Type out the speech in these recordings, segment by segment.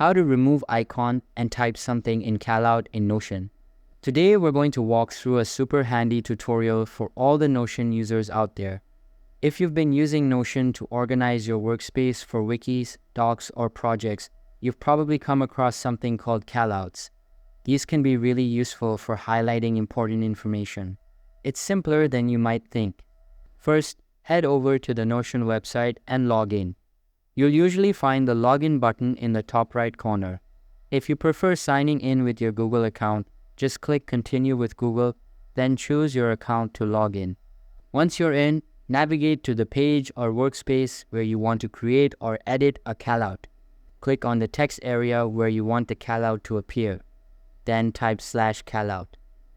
how to remove icon and type something in Callout in Notion. Today we're going to walk through a super handy tutorial for all the Notion users out there. If you've been using Notion to organize your workspace for wikis, docs, or projects, you've probably come across something called callouts. These can be really useful for highlighting important information. It's simpler than you might think. First, head over to the Notion website and log in. You'll usually find the login button in the top right corner. If you prefer signing in with your Google account, just click Continue with Google, then choose your account to log in. Once you're in, navigate to the page or workspace where you want to create or edit a callout. Click on the text area where you want the callout to appear. Then type /callout.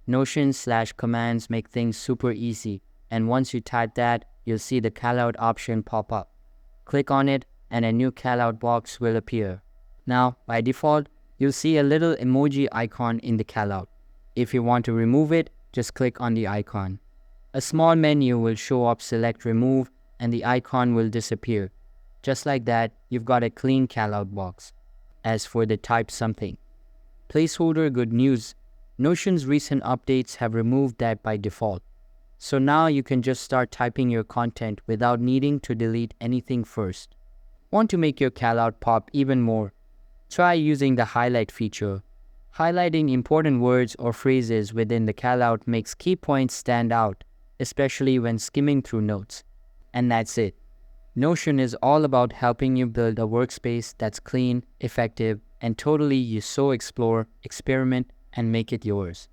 Notion /commands make things super easy, and once you type that, you'll see the callout option pop up. Click on it and a new callout box will appear. Now, by default, you'll see a little emoji icon in the callout. If you want to remove it, just click on the icon. A small menu will show up, select Remove, and the icon will disappear. Just like that, you've got a clean callout box. As for the type something placeholder, good news. Notion's recent updates have removed that by default. So now you can just start typing your content without needing to delete anything first. Want to make your callout pop even more? Try using the highlight feature. Highlighting important words or phrases within the callout makes key points stand out, especially when skimming through notes. And that's it. Notion is all about helping you build a workspace that's clean, effective, and totally you so explore, experiment, and make it yours.